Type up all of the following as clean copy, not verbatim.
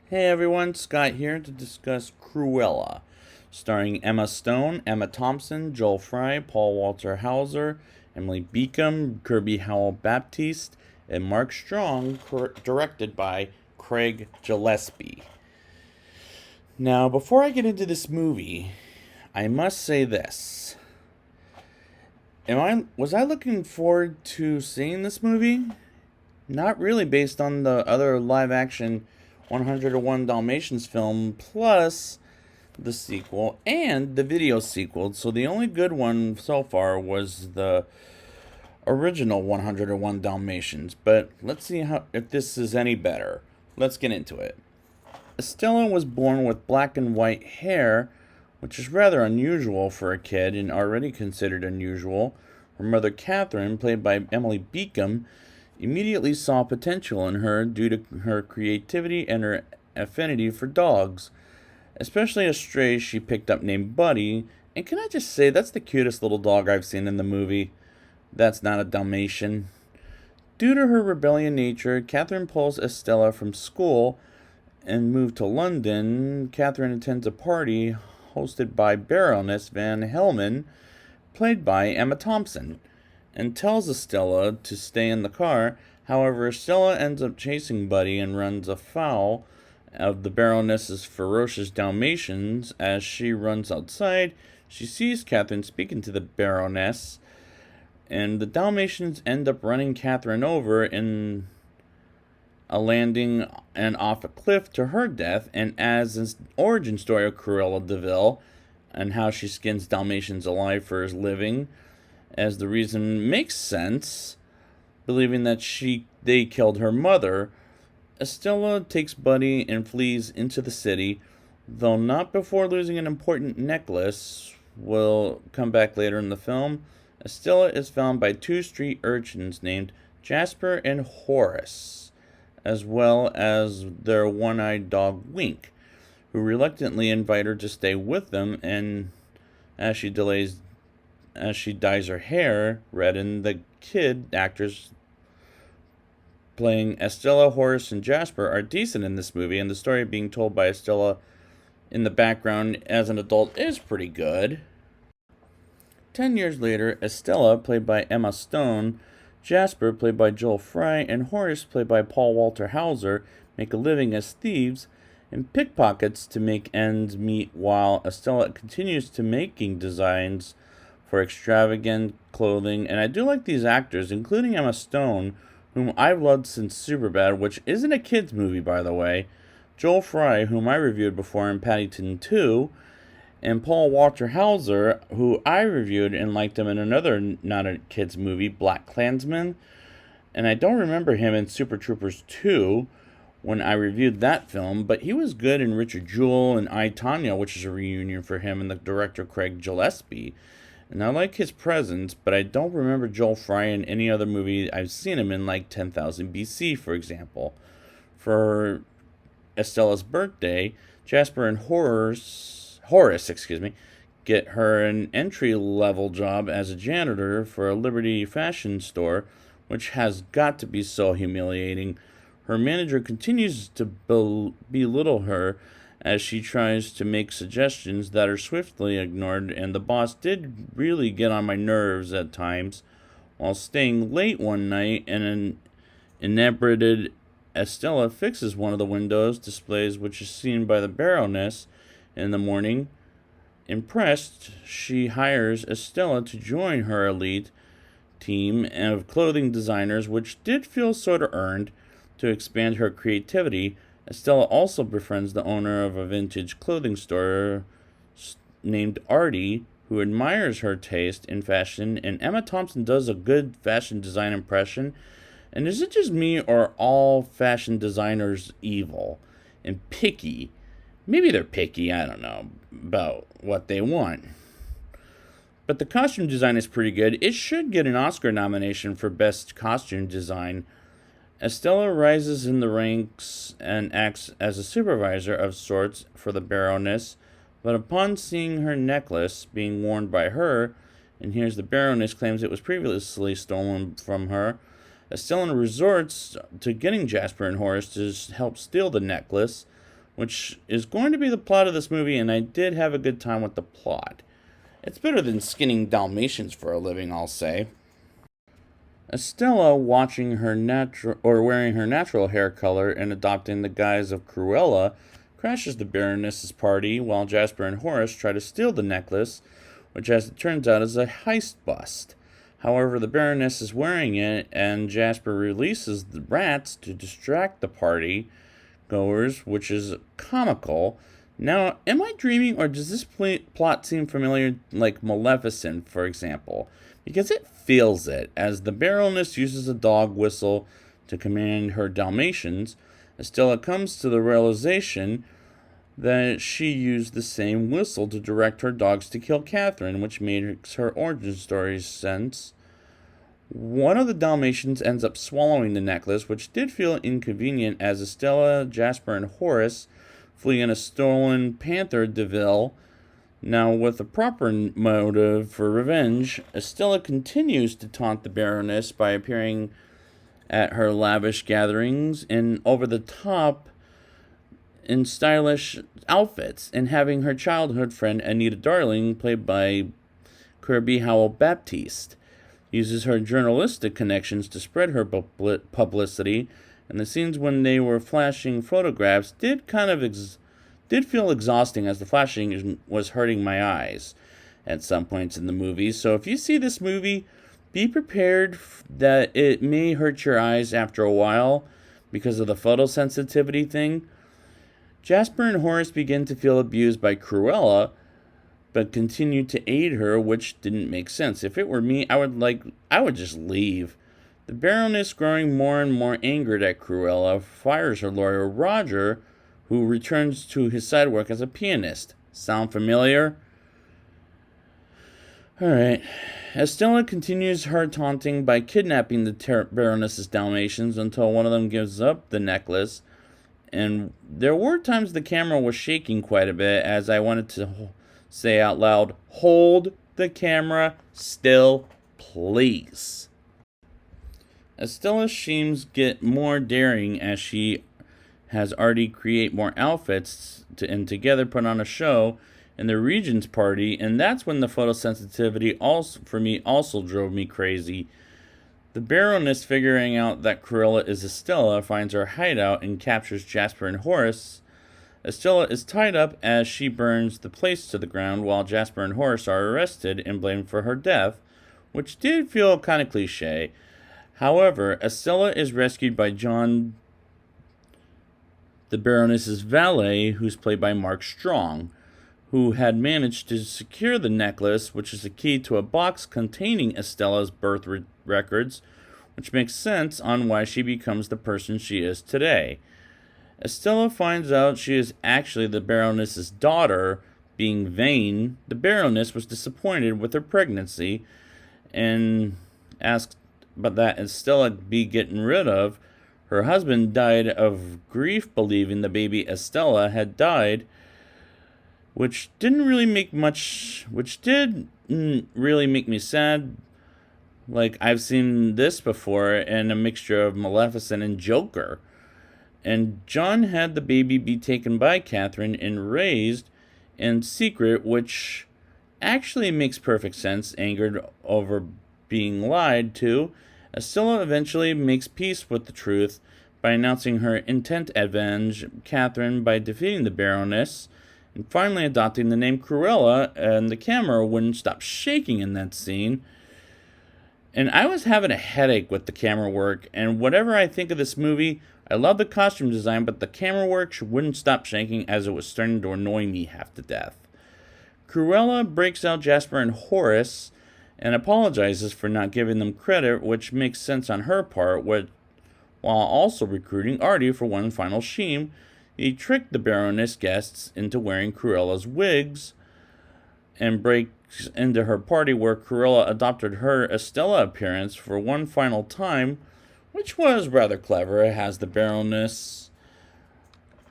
Hey everyone, Scott here to discuss Cruella, starring Emma Stone, Emma Thompson, Joel Fry, Paul Walter Hauser, Emily Beacom, Kirby Howell Baptiste, and Mark Strong, directed by Craig Gillespie. Now, before I get into this movie, I must say this. Was I looking forward to seeing this movie? Not really, based on the other live action 101 Dalmatians film, plus the sequel and the video sequel. So the only good one so far was the original 101 Dalmatians. But let's see how if this is any better. Let's get into it. Estella was born with black and white hair, which is rather unusual for a kid and already considered unusual. Her mother, Catherine, played by Emily Beacom, immediately saw potential in her due to her creativity and her affinity for dogs, especially a stray she picked up named Buddy. And can I just say, that's the cutest little dog I've seen in the movie. That's not a Dalmatian. Due to her rebellion nature, Catherine pulls Estella from school and moved to London. Catherine attends a party hosted by Baroness Van Helmen, played by Emma Thompson, and tells Estella to stay in the car. However, Estella ends up chasing Buddy and runs afoul of the Baroness's ferocious Dalmatians. As she runs outside, she sees Catherine speaking to the Baroness, and the Dalmatians end up running Catherine over in a landing and off a cliff to her death. And as an origin story of Cruella de Vil and how she skins Dalmatians alive for his living, as the reason makes sense, believing that they killed her mother, Estella takes Buddy and flees into the city, though not before losing an important necklace. Will come back later in the film. Estella is found by two street urchins named Jasper and Horace, as well as their one-eyed dog Wink, who reluctantly invite her to stay with them, and as she dyes her hair red. And the kid actors playing Estella, Horace, and Jasper are decent in this movie, and the story being told by Estella in the background as an adult is pretty good. 10 years later, Estella, played by Emma Stone, Jasper, played by Joel Fry, and Horace, played by Paul Walter Hauser, make a living as thieves and pickpockets to make ends meet, while Estella continues to making designs for extravagant clothing. And I do like these actors, including Emma Stone, whom I've loved since Superbad, which isn't a kid's movie, by the way, Joel Fry, whom I reviewed before in Paddington 2, and Paul Walter Hauser, who I reviewed and liked him in another not a kid's movie, Black Klansman. And I don't remember him in Super Troopers 2 when I reviewed that film, but he was good in Richard Jewell and I, Tonya, which is a reunion for him and the director Craig Gillespie. And I like his presence, but I don't remember Joel Fry in any other movie I've seen him in, like 10,000 BC, for example. For Estella's birthday, Jasper and Horace, get her an entry-level job as a janitor for a Liberty fashion store, which has got to be so humiliating. Her manager continues to belittle her as she tries to make suggestions that are swiftly ignored, and the boss did really get on my nerves at times. While staying late one night, and an inebriated Estella fixes one of the windows displays, which is seen by the Baroness in the morning. Impressed, she hires Estella to join her elite team of clothing designers, which did feel sort of earned, to expand her creativity. Estella also befriends the owner of a vintage clothing store named Artie, who admires her taste in fashion, and Emma Thompson does a good fashion design impression. And is it just me, or are all fashion designers evil and picky? Maybe they're picky, I don't know, about what they want. But the costume design is pretty good. It should get an Oscar nomination for Best Costume Design. Estella rises in the ranks and acts as a supervisor of sorts for the Baroness, but upon seeing her necklace being worn by her, and here's the Baroness claims it was previously stolen from her, Estella resorts to getting Jasper and Horace to help steal the necklace, which is going to be the plot of this movie, and I did have a good time with the plot. It's better than skinning Dalmatians for a living, I'll say. Estella, watching her wearing her natural hair color and adopting the guise of Cruella, crashes the Baroness's party while Jasper and Horace try to steal the necklace, which, as it turns out, is a heist bust. However, the Baroness is wearing it, and Jasper releases the rats to distract the party goers, which is comical. Now, am I dreaming, or does this plot seem familiar, like Maleficent, for example? Because it feels it, as the Baroness uses a dog whistle to command her Dalmatians. Estella comes to the realization that she used the same whistle to direct her dogs to kill Catherine, which makes her origin story sense. One of the Dalmatians ends up swallowing the necklace, which did feel inconvenient, as Estella, Jasper, and Horace flee in a stolen Panther DeVille. Now, with a proper motive for revenge, Estella continues to taunt the Baroness by appearing at her lavish gatherings in over-the-top in stylish outfits, and having her childhood friend Anita Darling, played by Kirby Howell-Baptiste, uses her journalistic connections to spread her publicity, and the scenes when they were flashing photographs did feel exhausting, as the flashing was hurting my eyes at some points in the movie. So if you see this movie, be prepared that it may hurt your eyes after a while because of the photosensitivity thing. Jasper and Horace begin to feel abused by Cruella, but continue to aid her, which didn't make sense. If it were me, I would just leave. The Baroness, growing more and more angered at Cruella, fires her lawyer Roger, who returns to his side work as a pianist. Sound familiar? Alright. Estella continues her taunting by kidnapping the Baroness's Dalmatians until one of them gives up the necklace. And there were times the camera was shaking quite a bit, as I wanted to say out loud, "Hold the camera still, please." Estella's schemes get more daring as she has Artie create more outfits and together put on a show in the Regent's party, and that's when the photosensitivity also drove me crazy. The Baroness, figuring out that Cruella is Estella, finds her hideout and captures Jasper and Horace. Estella is tied up as she burns the place to the ground, while Jasper and Horace are arrested and blamed for her death, which did feel kind of cliche. However, Estella is rescued by John, the Baroness's valet, who's played by Mark Strong, who had managed to secure the necklace, which is a key to a box containing Estella's birth records, which makes sense on why she becomes the person she is today. Estella finds out she is actually the Baroness's daughter. Being vain, the Baroness was disappointed with her pregnancy and asked that Estella be gotten rid of. Her husband died of grief, believing the baby Estella had died, which didn't really make me sad. Like, I've seen this before in a mixture of Maleficent and Joker. And John had the baby be taken by Catherine and raised in secret, which actually makes perfect sense. Angered over being lied to, Estella eventually makes peace with the truth by announcing her intent to avenge Catherine by defeating the Baroness, and finally adopting the name Cruella, and the camera wouldn't stop shaking in that scene. And I was having a headache with the camera work, and whatever I think of this movie, I love the costume design, but the camera work wouldn't stop shaking, as it was starting to annoy me half to death. Cruella breaks out Jasper and Horace and apologizes for not giving them credit, which makes sense on her part, while also recruiting Artie for one final scheme. He tricked the Baroness guests into wearing Cruella's wigs and breaks into her party, where Cruella adopted her Estella appearance for one final time, which was rather clever. It has the Baroness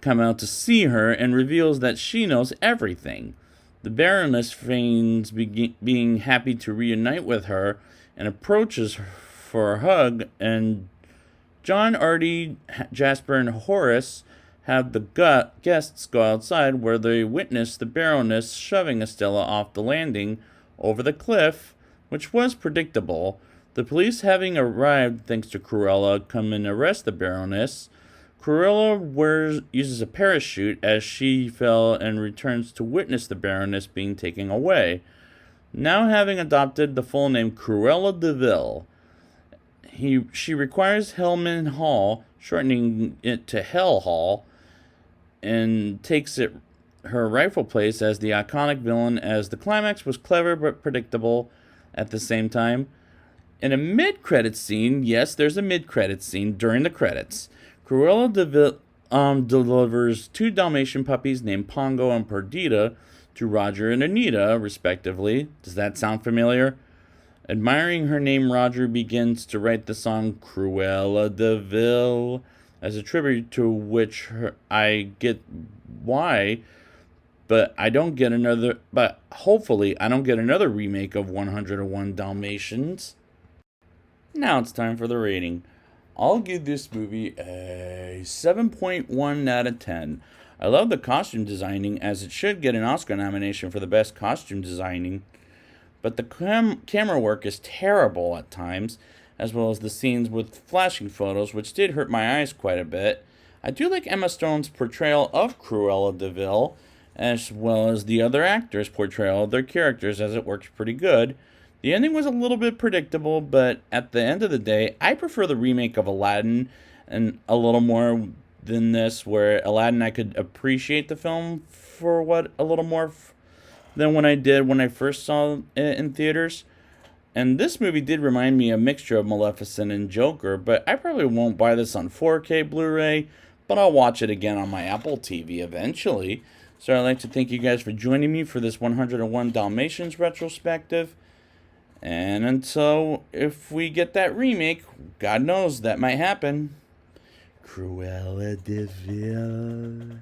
come out to see her and reveals that she knows everything. The Baroness feigns being happy to reunite with her and approaches her for a hug, and John, Artie, Jasper, and Horace have the guests go outside, where they witness the Baroness shoving Estella off the landing over the cliff, which was predictable. The police, having arrived thanks to Cruella, come and arrest the Baroness. Cruella uses a parachute as she fell and returns to witness the Baroness being taken away. Now having adopted the full name Cruella de Vil, she requires Hellman Hall, shortening it to Hell Hall, and takes her rightful place as the iconic villain, as the climax was clever but predictable at the same time. In a mid-credits scene, yes, there's a mid-credits scene during the credits, Cruella delivers 2 Dalmatian puppies named Pongo and Perdita to Roger and Anita, respectively. Does that sound familiar? Admiring her name, Roger begins to write the song Cruella de Vil as a tribute, to which I get why, but hopefully I don't get another remake of 101 Dalmatians. Now it's time for the rating. I'll give this movie a 7.1 out of 10. I love the costume designing, as it should get an Oscar nomination for the best costume designing. But the camera work is terrible at times, as well as the scenes with flashing photos, which did hurt my eyes quite a bit. I do like Emma Stone's portrayal of Cruella de Vil, as well as the other actors' portrayal of their characters, as it works pretty good. The ending was a little bit predictable, but at the end of the day, I prefer the remake of Aladdin and a little more than this, where Aladdin I could appreciate the film for a little more than when I did when I first saw it in theaters. And this movie did remind me a mixture of Maleficent and Joker, but I probably won't buy this on 4K Blu-ray, but I'll watch it again on my Apple TV eventually. So I'd like to thank you guys for joining me for this 101 Dalmatians retrospective. And until if we get that remake, God knows that might happen. Cruella de Vil.